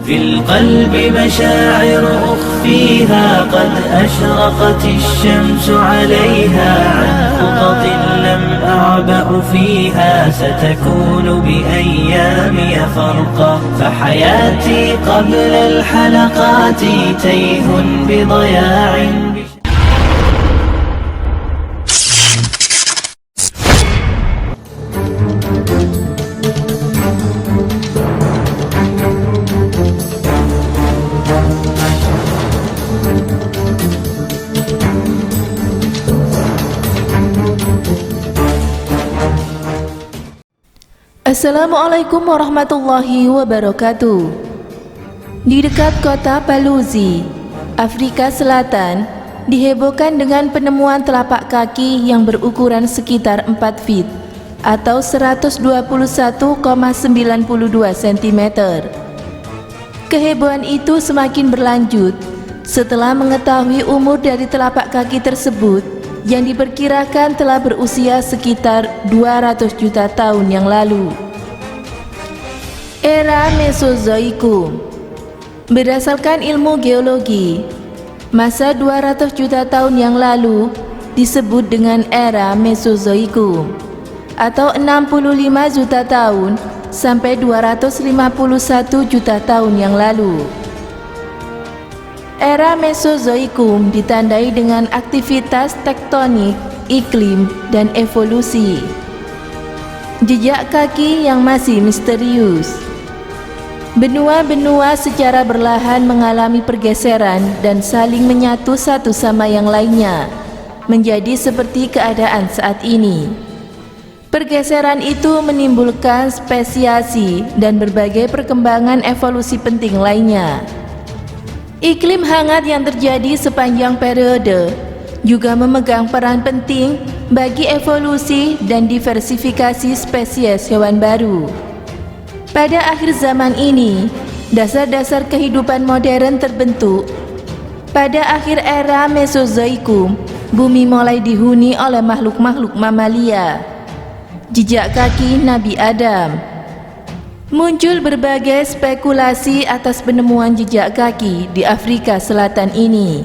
في القلب مشاعر أخفيها قد أشرقت الشمس عليها عن خطط لم أعبأ فيها ستكون بأيامي فرقا فحياتي قبل الحلقات تيه بضياع Assalamualaikum warahmatullahi wabarakatuh. Di dekat kota Paluzi, Afrika Selatan, dihebohkan dengan penemuan telapak kaki yang berukuran sekitar 4 feet atau 121,92 cm. Kehebohan itu semakin berlanjut setelah mengetahui umur dari telapak kaki tersebut yang diperkirakan telah berusia sekitar 200 juta tahun yang lalu. Era Mesozoikum. Berdasarkan ilmu geologi, masa 200 juta tahun yang lalu disebut dengan era Mesozoikum atau 65 juta tahun sampai 251 juta tahun yang lalu. Era Mesozoikum ditandai dengan aktivitas tektonik, iklim, dan evolusi. Jejak kaki yang masih misterius. Benua-benua secara berlahan mengalami pergeseran dan saling menyatu satu sama yang lainnya, menjadi seperti keadaan saat ini. Pergeseran itu menimbulkan spesiasi dan berbagai perkembangan evolusi penting lainnya. Iklim hangat yang terjadi sepanjang periode juga memegang peran penting bagi evolusi dan diversifikasi spesies hewan baru. Pada akhir zaman ini, dasar-dasar kehidupan modern terbentuk. Pada akhir era Mesozoikum, bumi mulai dihuni oleh makhluk-makhluk mamalia. Jejak kaki Nabi Adam. Muncul berbagai spekulasi atas penemuan jejak kaki di Afrika Selatan ini.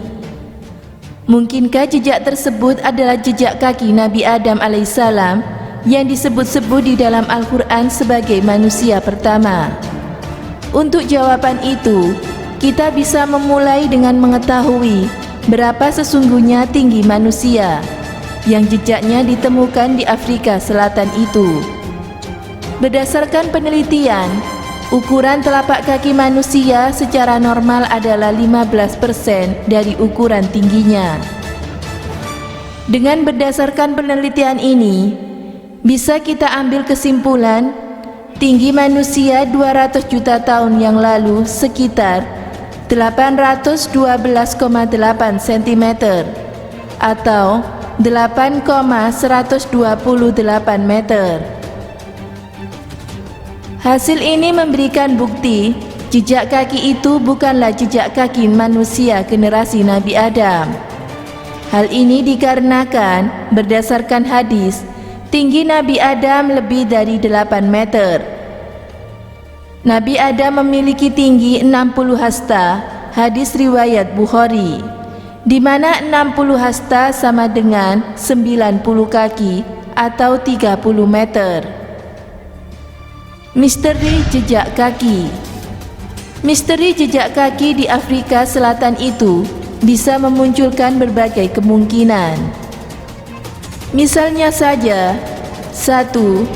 Mungkinkah jejak tersebut adalah jejak kaki Nabi Adam alaihissalam yang disebut-sebut di dalam Al-Quran sebagai manusia pertama? Untuk jawaban itu, kita bisa memulai dengan mengetahui berapa sesungguhnya tinggi manusia yang jejaknya ditemukan di Afrika Selatan itu. Berdasarkan penelitian, ukuran telapak kaki manusia secara normal adalah 15% dari ukuran tingginya. Dengan berdasarkan penelitian ini, bisa kita ambil kesimpulan tinggi manusia 200 juta tahun yang lalu sekitar 812,8 cm atau 8,128 meter. Hasil ini memberikan bukti jejak kaki itu bukanlah jejak kaki manusia generasi Nabi Adam. Hal ini dikarenakan berdasarkan hadis, tinggi Nabi Adam lebih dari 8 meter. Nabi Adam memiliki tinggi 60 hasta, hadis riwayat Bukhari, di mana 60 hasta sama dengan 90 kaki atau 30 meter. Misteri jejak kaki. Misteri jejak kaki di Afrika Selatan itu bisa memunculkan berbagai kemungkinan. Misalnya saja, 1.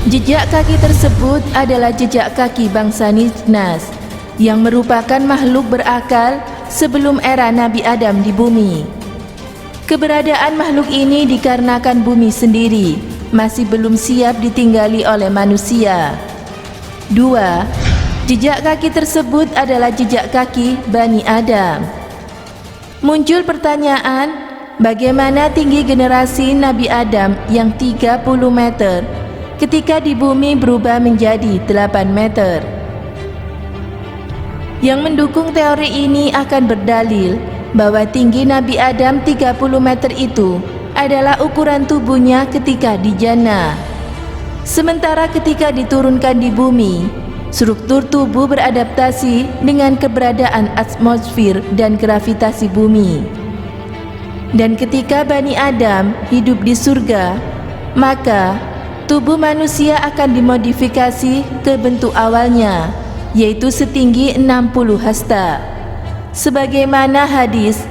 Jejak kaki tersebut adalah jejak kaki bangsa Ninas yang merupakan makhluk berakal sebelum era Nabi Adam di bumi. Keberadaan makhluk ini dikarenakan bumi sendiri masih belum siap ditinggali oleh manusia. 2. Jejak kaki tersebut adalah jejak kaki Bani Adam. Muncul pertanyaan, bagaimana tinggi generasi Nabi Adam yang 30 meter ketika di bumi berubah menjadi 8 meter? Yang mendukung teori ini akan berdalil bahwa tinggi Nabi Adam 30 meter itu adalah ukuran tubuhnya ketika di jannah. Sementara ketika diturunkan di bumi, struktur tubuh beradaptasi dengan keberadaan atmosfer dan gravitasi bumi. Dan ketika Bani Adam hidup di surga, maka tubuh manusia akan dimodifikasi ke bentuk awalnya, yaitu setinggi 60 hasta. Sebagaimana hadis,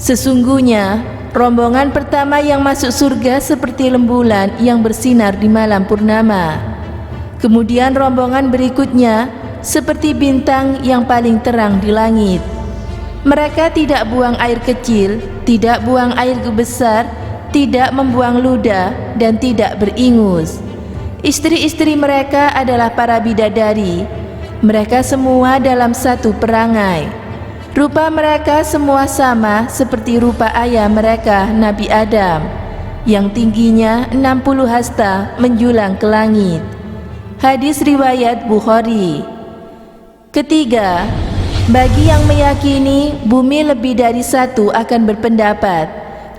sesungguhnya rombongan pertama yang masuk surga seperti rembulan yang bersinar di malam purnama. Kemudian rombongan berikutnya seperti bintang yang paling terang di langit. Mereka tidak buang air kecil, tidak buang air besar, tidak membuang ludah, dan tidak beringus. Istri-istri mereka adalah para bidadari. Mereka semua dalam satu perangai. Rupa mereka semua sama seperti rupa ayah mereka, Nabi Adam, yang tingginya 60 hasta menjulang ke langit. Hadis riwayat Bukhari. Ketiga, bagi yang meyakini bumi lebih dari satu akan berpendapat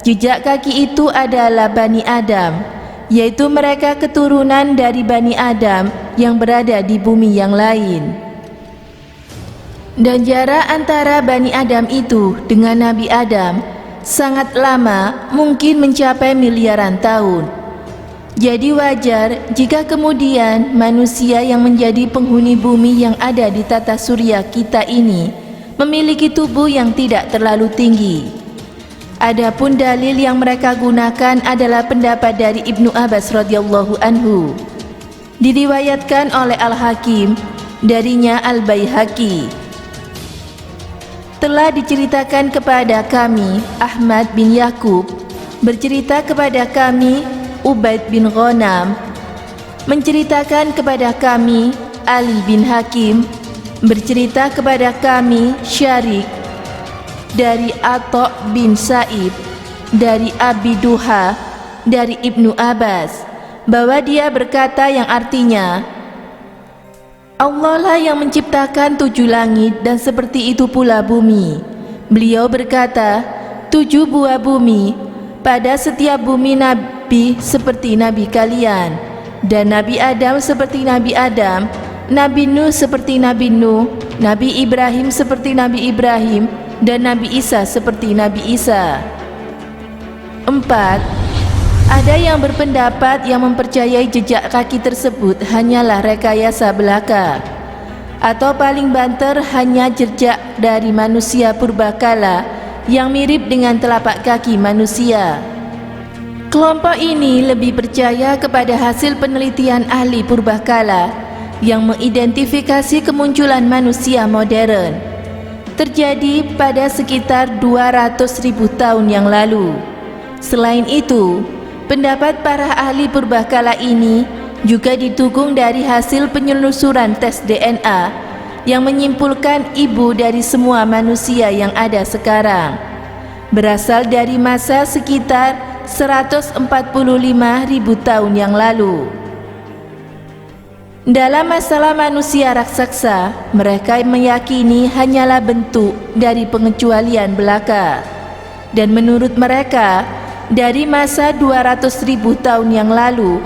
jejak kaki itu adalah Bani Adam, yaitu mereka keturunan dari Bani Adam yang berada di bumi yang lain. Dan jarak antara Bani Adam itu dengan Nabi Adam sangat lama, mungkin mencapai miliaran tahun. Jadi wajar jika kemudian manusia yang menjadi penghuni bumi yang ada di tata surya kita ini memiliki tubuh yang tidak terlalu tinggi. Adapun dalil yang mereka gunakan adalah pendapat dari Ibnu Abbas radhiyallahu anhu. Diriwayatkan oleh Al-Hakim, darinya Al-Baihaqi. Telah diceritakan kepada kami Ahmad bin Yakub, bercerita kepada kami Ubaid bin Ghanam, menceritakan kepada kami Ali bin Hakim, bercerita kepada kami Syarik dari Atha bin Sa'ib, dari Abi Duha, dari Ibnu Abbas, bahwa dia berkata yang artinya, Allah lah yang menciptakan 7 langit dan seperti itu pula bumi. Beliau berkata, 7 buah bumi, pada setiap bumi Nabi seperti Nabi kalian, dan Nabi Adam seperti Nabi Adam, Nabi Nuh seperti Nabi Nuh, Nabi Ibrahim seperti Nabi Ibrahim, dan Nabi Isa seperti Nabi Isa. 4. Ada yang berpendapat yang mempercayai jejak kaki tersebut hanyalah rekayasa belaka, atau paling banter hanya jejak dari manusia purbakala yang mirip dengan telapak kaki manusia. Kelompok ini lebih percaya kepada hasil penelitian ahli purbakala yang mengidentifikasi kemunculan manusia modern terjadi pada sekitar 200.000 tahun yang lalu. Selain itu, pendapat para ahli purbakala ini juga didukung dari hasil penelusuran tes DNA yang menyimpulkan ibu dari semua manusia yang ada sekarang berasal dari masa sekitar 145.000 tahun yang lalu. Dalam masalah manusia raksasa, mereka meyakini hanyalah bentuk dari pengecualian belaka. Dan menurut mereka, dari masa 200.000 tahun yang lalu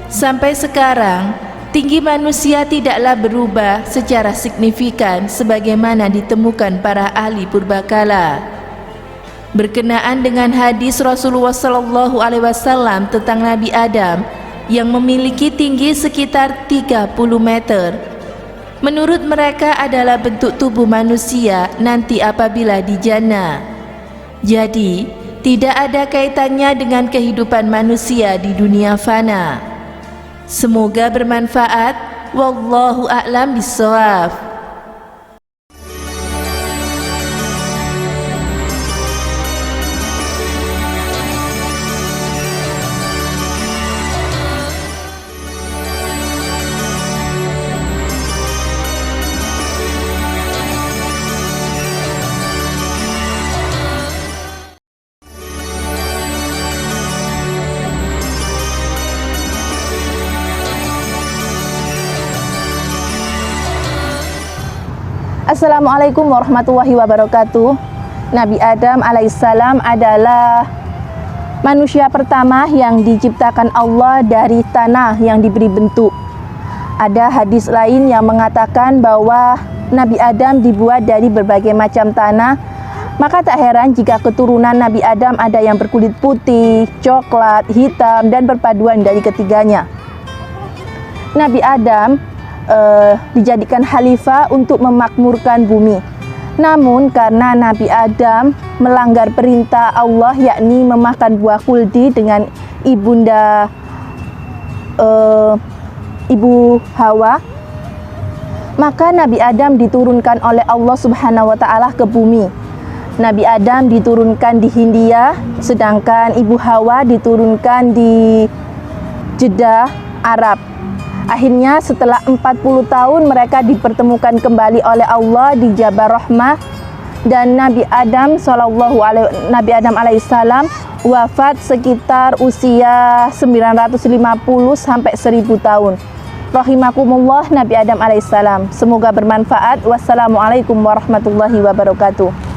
sampai sekarang, tinggi manusia tidaklah berubah secara signifikan sebagaimana ditemukan para ahli purbakala. Berkenaan dengan hadis Rasulullah SAW tentang Nabi Adam yang memiliki tinggi sekitar 30 meter, menurut mereka adalah bentuk tubuh manusia nanti apabila di jannah. Jadi, tidak ada kaitannya dengan kehidupan manusia di dunia fana. Semoga bermanfaat. Wallahu a'lam bishawab. Assalamualaikum warahmatullahi wabarakatuh. Nabi Adam alaihissalam adalah manusia pertama yang diciptakan Allah dari tanah yang diberi bentuk. Ada hadis lain yang mengatakan bahwa Nabi Adam dibuat dari berbagai macam tanah. Maka tak heran jika keturunan Nabi Adam ada yang berkulit putih, coklat, hitam, dan perpaduan dari ketiganya. Nabi Adam dijadikan khalifah untuk memakmurkan bumi. Namun karena Nabi Adam melanggar perintah Allah, yakni memakan buah khuldi dengan ibunda Ibu Hawa, maka Nabi Adam diturunkan oleh Allah Subhanahu wa Ta'ala ke bumi. Nabi Adam diturunkan di Hindia, sedangkan Ibu Hawa diturunkan di Jeddah, Arab. Akhirnya setelah 40 tahun mereka dipertemukan kembali oleh Allah di Jabal Rahmah, dan Nabi Adam alaihissalam wafat sekitar usia 950 sampai 1000 tahun. Rahimakumullah Nabi Adam alaihissalam. Semoga bermanfaat. Wassalamualaikum warahmatullahi wabarakatuh.